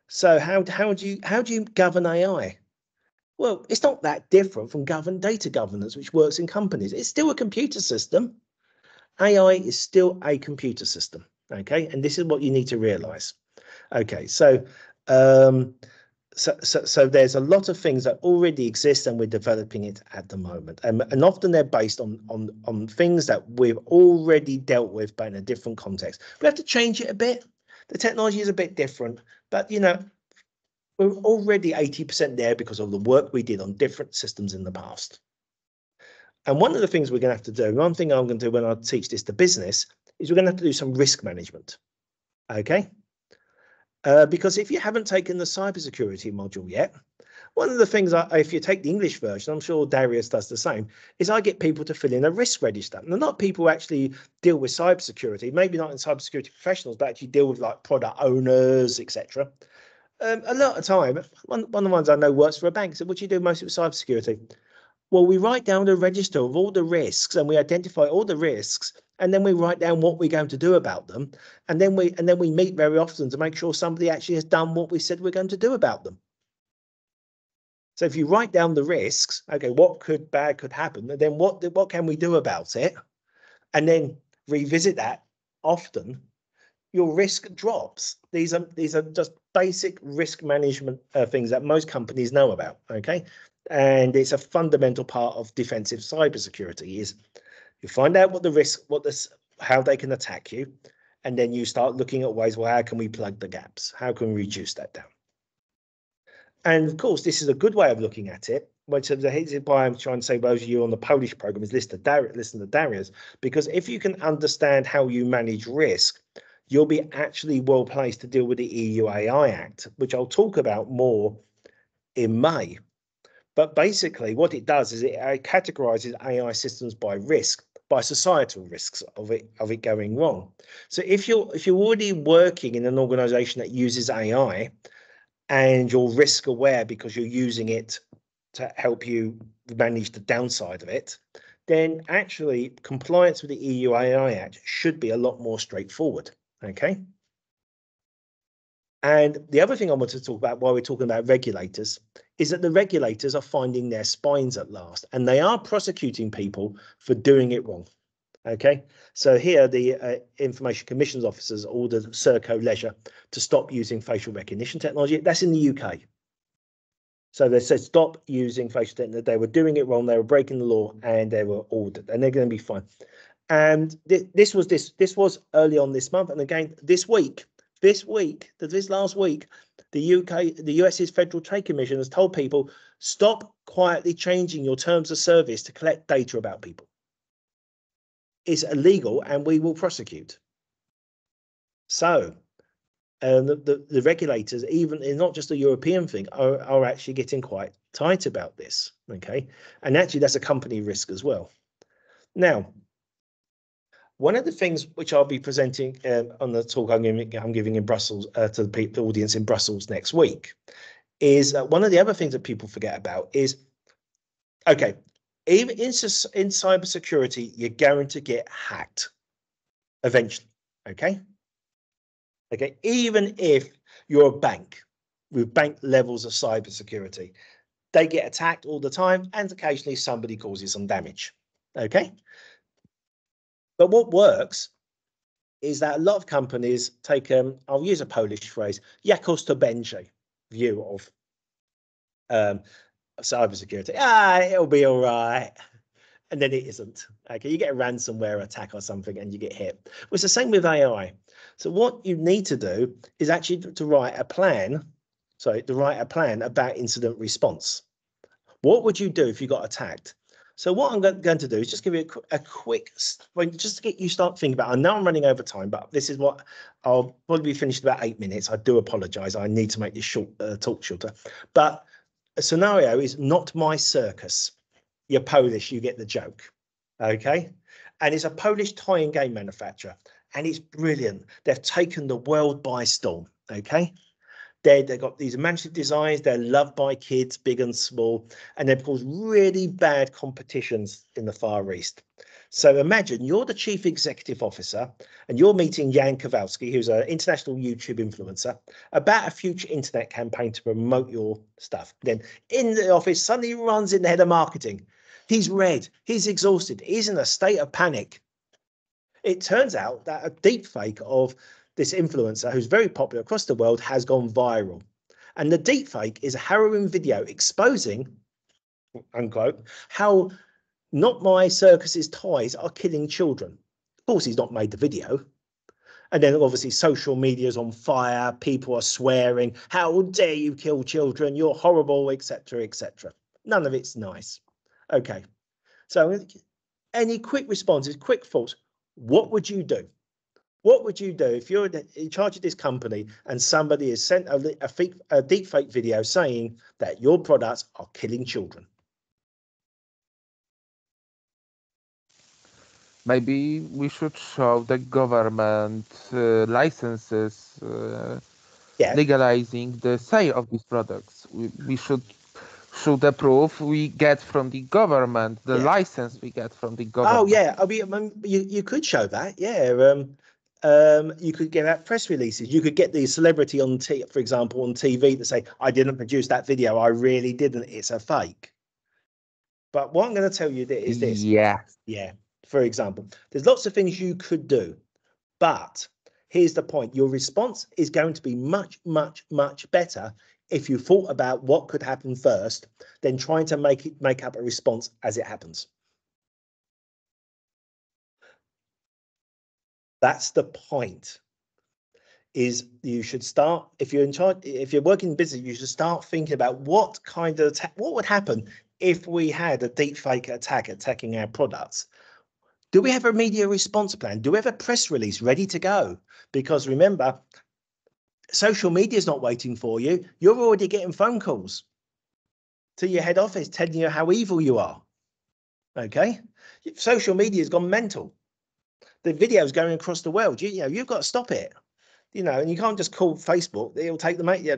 So how do you govern AI? Well, it's not that different from data governance, which works in companies. It's still a computer system. AI is still a computer system, okay? And this is what you need to realize. Okay, so there's a lot of things that already exist, and we're developing it at the moment. And often they're based on things that we've already dealt with, but in a different context. We have to change it a bit. The technology is a bit different, but we're already 80% there because of the work we did on different systems in the past. And one of the things we're going to have to do, one thing I'm going to do when I teach this to business, is we're going to have to do some risk management. Okay? Because if you haven't taken the cybersecurity module yet, one of the things, if you take the English version, I'm sure Darius does the same, is I get people to fill in a risk register. And not people who actually deal with cybersecurity, maybe not in cybersecurity professionals, but actually deal with like product owners, etc. A lot of time, one of the ones I know works for a bank said, what do you do mostly with cybersecurity? Well, we write down a register of all the risks, and we identify all the risks, and then we write down what we're going to do about them, and then we meet very often to make sure somebody actually has done what we said we're going to do about them. So if you write down the risks, okay, what bad could happen, and then what can we do about it, and then revisit that often, your risk drops. These are just basic risk management things that most companies know about, okay? And it's a fundamental part of defensive cybersecurity. Is you find out what the risk, how they can attack you, and then you start looking at ways, well, how can we plug the gaps? How can we reduce that down? And of course, this is a good way of looking at it. Which is why I'm trying to say those of you on the Polish program is listen to Darius, because if you can understand how you manage risk, you'll be actually well placed to deal with the EU AI Act, which I'll talk about more in May. But basically what it does is it categorizes AI systems by risk, by societal risks of it going wrong. So if you're already working in an organization that uses AI and you're risk aware because you're using it to help you manage the downside of it, then actually compliance with the EU AI Act should be a lot more straightforward. Okay. And the other thing I want to talk about while we're talking about regulators is that the regulators are finding their spines at last, and they are prosecuting people for doing it wrong. Okay, so here the Information Commission's officers ordered Serco Leisure to stop using facial recognition technology. That's in the UK. So they said stop using facial technology. They were doing it wrong. They were breaking the law, and they were ordered, and they're going to be fine. And this was early on this month, and again this last week, the US's Federal Trade Commission has told people stop quietly changing your terms of service to collect data about people. It's illegal, and we will prosecute. So the regulators, even it's not just a European thing, are actually getting quite tight about this. Okay, and actually that's a company risk as well. Now, one of the things which I'll be presenting on the talk I'm giving in Brussels to the audience in Brussels next week is one of the other things that people forget about is, okay, even in cybersecurity, you're going to get hacked eventually. Okay. Okay. Even if you're a bank with bank levels of cybersecurity, they get attacked all the time, and occasionally somebody causes some damage. Okay. But what works is that a lot of companies take, I'll use a Polish phrase, jakoś to będzie view of cybersecurity. It'll be all right. And then it isn't. Okay, you get a ransomware attack or something and you get hit. Well, it's the same with AI. So what you need to do is actually to write a plan. About incident response. What would you do if you got attacked? So what I'm going to do is just give you a quick, just to get you start thinking about. I know I'm running over time, but this is what I'll probably be finished in about 8 minutes. I do apologize. I need to make this talk shorter. But a scenario is not my circus. You're Polish, you get the joke. Okay. And it's a Polish toy and game manufacturer, and it's brilliant. They've taken the world by storm. Okay. They've got these imaginative designs. They're loved by kids, big and small, and they've caused really bad competitions in the Far East. So imagine you're the chief executive officer and you're meeting Jan Kowalski, who's an international YouTube influencer, about a future internet campaign to promote your stuff. Then in the office, suddenly runs in the head of marketing. He's red, he's exhausted, he's in a state of panic. It turns out that a deep fake of this influencer, who's very popular across the world, has gone viral. And the deepfake is a harrowing video exposing, unquote, how Not My Circus's toys are killing children. Of course, he's not made the video. And then obviously social media is on fire. People are swearing, how dare you kill children? You're horrible, etc., etc. None of it's nice. Okay. So any quick responses, quick thoughts, what would you do? What would you do if you're in charge of this company and somebody has sent a deep fake video saying that your products are killing children? Maybe we should show the government licenses legalizing the sale of these products. We should show the proof we get from the government, the license we get from the government. Oh yeah, I mean, you could show that, yeah. You could get out press releases. You could get the celebrity on for example, on TV to say, I didn't produce that video. I really didn't. It's a fake. But what I'm going to tell you is this. Yeah. For example, there's lots of things you could do, but here's the point. Your response is going to be much, much, much better if you thought about what could happen first, than trying to make up a response as it happens. That's the point. Is you should start, if you're in charge, if you're working in business, you should start thinking about what kind of attack, what would happen if we had a deep fake attack attacking our products. Do we have a media response plan? Do we have a press release ready to go? Because remember, social media is not waiting for you. You're already getting phone calls to your head office telling you how evil you are. Okay, social media has gone mental. The video's going across the world. You know, you've got to stop it. You know, and you can't just call Facebook. They'll take the mate. Yeah,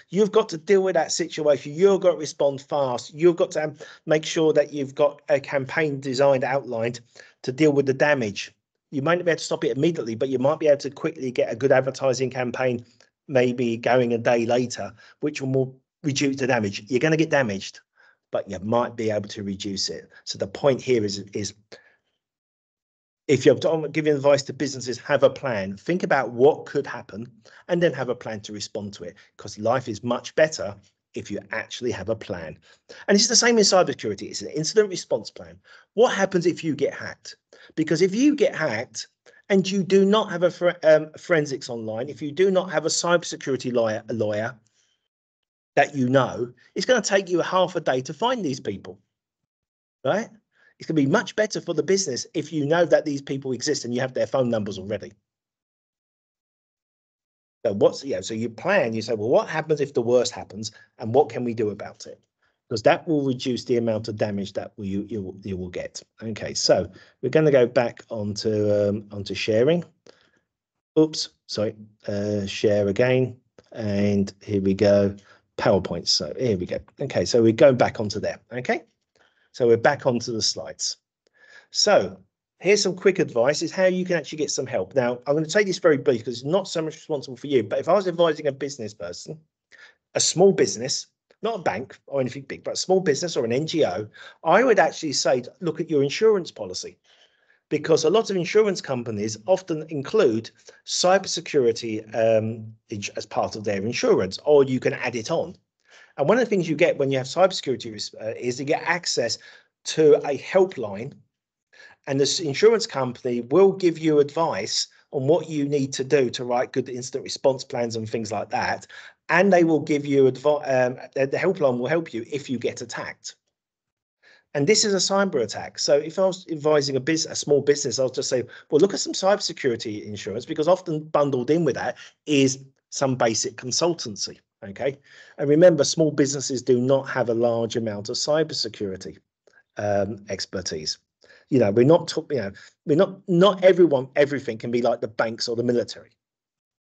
you've got to deal with that situation. You've got to respond fast. You've got to make sure that you've got a campaign designed, outlined to deal with the damage. You might not be able to stop it immediately, but you might be able to quickly get a good advertising campaign, maybe going a day later, which will more reduce the damage. You're going to get damaged, but you might be able to reduce it. So the point here is if you're giving advice to businesses, have a plan. Think about what could happen and then have a plan to respond to it, because life is much better if you actually have a plan. And it's the same in cybersecurity. It's an incident response plan. What happens if you get hacked? Because if you get hacked and you do not have a forensics online, if you do not have a cybersecurity lawyer that you know, it's going to take you half a day to find these people, right? It's going to be much better for the business if you know that these people exist and you have their phone numbers already. So so you plan, you say, well, what happens if the worst happens and what can we do about it? Because that will reduce the amount of damage that you will get. Okay, so we're going to go back onto sharing. Oops, sorry, share again. And here we go, PowerPoint. So here we go. Okay, so we're going back onto there. Okay. So we're back onto the slides. So here's some quick advice is how you can actually get some help. Now, I'm going to take this very brief because it's not so much responsible for you, but if I was advising a business person, a small business, not a bank or anything big, but a small business or an NGO, I would actually say, look at your insurance policy, because a lot of insurance companies often include cybersecurity as part of their insurance, or you can add it on. And one of the things you get when you have cybersecurity is you get access to a helpline, and this insurance company will give you advice on what you need to do to write good incident response plans and things like that. And they will give you advice. The helpline will help you if you get attacked. And this is a cyber attack. So if I was advising a small business, I'll just say, well, look at some cybersecurity insurance, because often bundled in with that is some basic consultancy. Okay, and remember, small businesses do not have a large amount of cybersecurity expertise. You know, not everything can be like the banks or the military.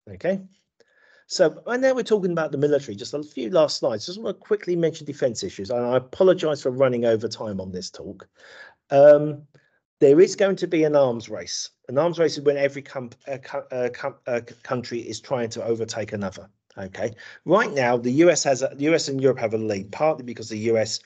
Okay, so and now we're talking about the military. Just a few last slides. Just want to quickly mention defence issues, and I apologise for running over time on this talk. There is going to be an arms race. An arms race is when every country is trying to overtake another. Okay, right now the US and Europe have a lead, partly because the US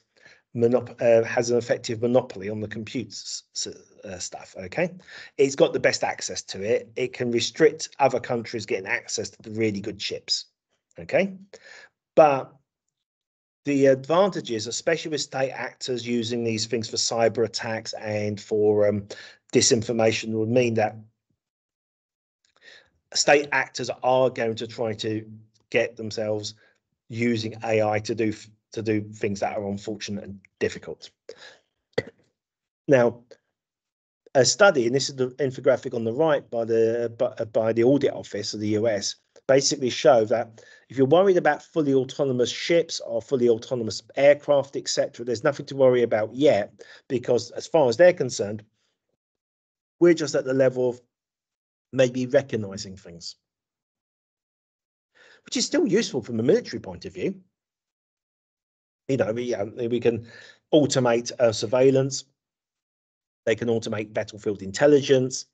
has an effective monopoly on the computer stuff. Okay, it's got the best access to it. It can restrict other countries getting access to the really good chips. Okay, but the advantages, especially with state actors using these things for cyber attacks and for disinformation, would mean that state actors are going to try to get themselves using AI to do things that are unfortunate and difficult. Now, a study, and this is the infographic on the right by the audit office of the US, basically show that if you're worried about fully autonomous ships or fully autonomous aircraft, etc., there's nothing to worry about yet, because as far as they're concerned, we're just at the level of maybe recognizing things, which is still useful from a military point of view. You know, we can automate surveillance. They can automate battlefield intelligence.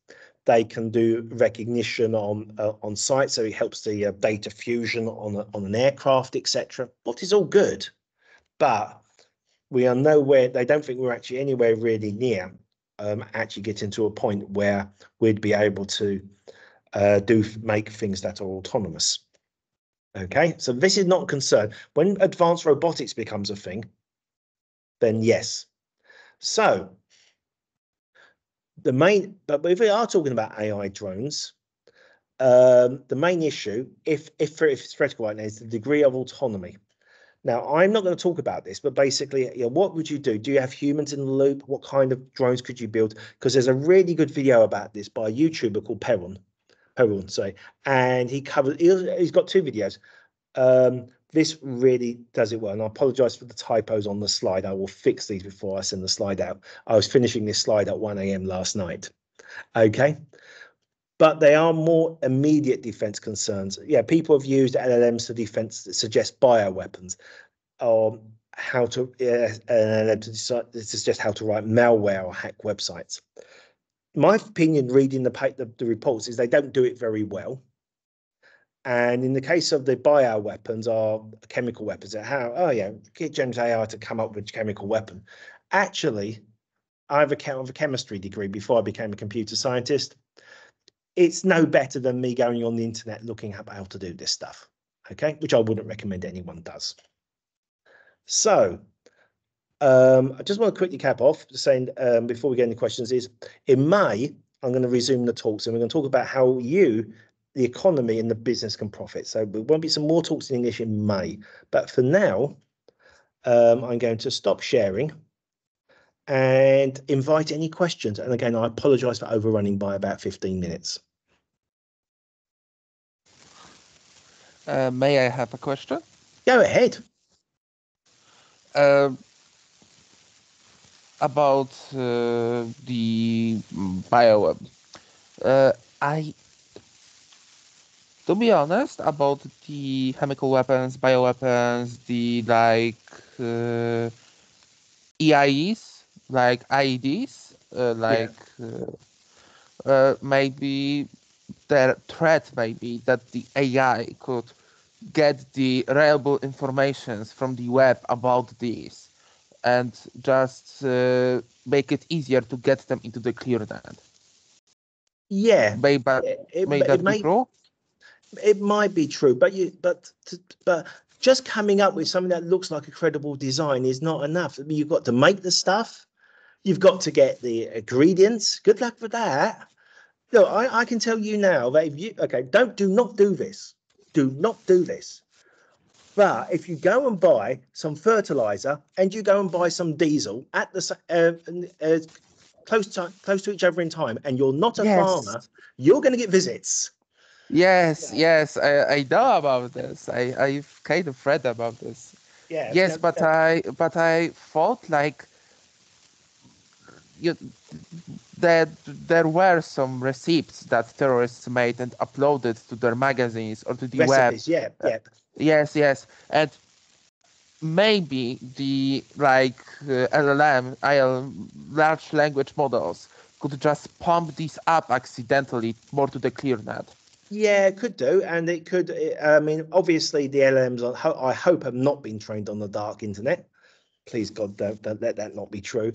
They can do recognition on site, so it helps the data fusion on an aircraft, etc. What is all good, but we are nowhere. They don't think we're actually anywhere really near actually getting to a point where we'd be able to make things that are autonomous. Okay, so this is not a concern. When advanced robotics becomes a thing, then yes. So but if we are talking about AI drones, the main issue, if it's theoretical right now, is the degree of autonomy. Now, I'm not going to talk about this, but basically, what would you do? Do you have humans in the loop? What kind of drones could you build? Because there's a really good video about this by a YouTuber called Perun, sorry, and he's got two videos. this really does it well. And I apologize for the typos on the slide. I will fix these before I send the slide out. I was finishing this slide at 1 a.m. last night. Okay. But they are more immediate defense concerns. Yeah, people have used LLMs for defense that suggest bioweapons, or how to to suggest how to write malware or hack websites. My opinion, reading the reports, is they don't do it very well. And in the case of the bioweapons or chemical weapons, get James AI to come up with a chemical weapon. Actually, I have a chemistry degree before I became a computer scientist. It's no better than me going on the internet looking up how to do this stuff, okay? Which I wouldn't recommend anyone does. So I just want to quickly cap off, saying before we get into questions, is in May, I'm going to resume the talks and we're going to talk about how the economy and the business can profit. So there won't be some more talks in English in May. But for now, I'm going to stop sharing and invite any questions. And again, I apologize for overrunning by about 15 minutes. May I have a question? Go ahead. About the bioweb. To be honest, about the chemical weapons, bioweapons, the EIEs, like IEDs, maybe the threat may be that the AI could get the reliable informations from the web about these and just make it easier to get them into the ClearNet. Yeah, may that be true? It might be true, but just coming up with something that looks like a credible design is not enough. I mean, you've got to make the stuff, you've got to get the ingredients. Good luck with that. Look, I can tell you now that if you do not do this. Do not do this. But if you go and buy some fertilizer and you go and buy some diesel at the close to each other in time, and you're not a farmer, you're going to get visits. Yes, I know about this. I've kind of read about this. Yeah. Yes, but I thought like that there were some receipts that terrorists made and uploaded to their magazines or to the recipes, web. Yeah. Yes, and maybe the LLM, large language models, could just pump these up accidentally more to the ClearNet. Yeah, it could do, and it could. I mean, obviously, the LLMs, I hope, have not been trained on the dark internet. Please God, don't let that not be true.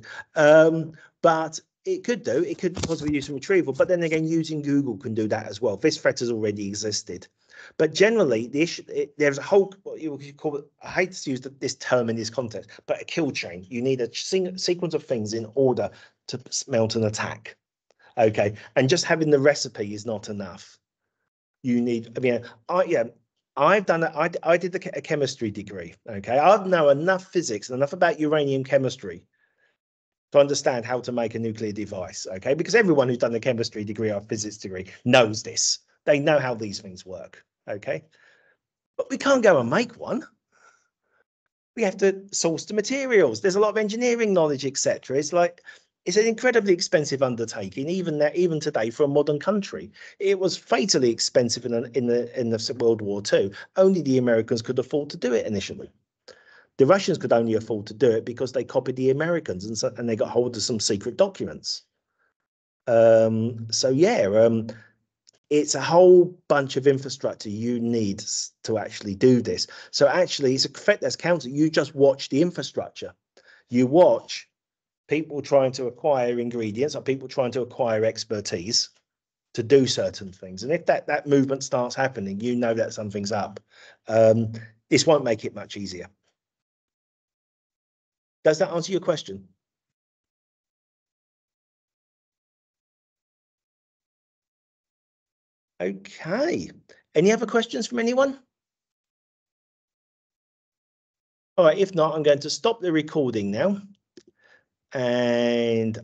But it could do. It could possibly use some retrieval, but then again, using Google can do that as well. This threat has already existed. But generally, the issue, there's a whole, what you call it, I hate to use this term in this context, but a kill chain. You need a sequence of things in order to mount an attack. Okay, and just having the recipe is not enough. You need, I mean, I've done it. I did a chemistry degree. Okay, I know enough physics and enough about uranium chemistry to understand how to make a nuclear device. Okay, because everyone who's done a chemistry degree or a physics degree knows this. They know how these things work. Okay, but we can't go and make one. We have to source the materials. There's a lot of engineering knowledge, etc. It's an incredibly expensive undertaking, even today for a modern country. It was fatally expensive in the World War II. Only the Americans could afford to do it initially. The Russians could only afford to do it because they copied the Americans and they got hold of some secret documents. It's a whole bunch of infrastructure you need to actually do this. So actually, it's a threat that's counter. You just watch the infrastructure. You watch people trying to acquire ingredients or people trying to acquire expertise to do certain things. And if that movement starts happening, you know that something's up. This won't make it much easier. Does that answer your question? Okay. Any other questions from anyone? All right, if not, I'm going to stop the recording now. And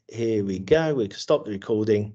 here we go. We can stop the recording.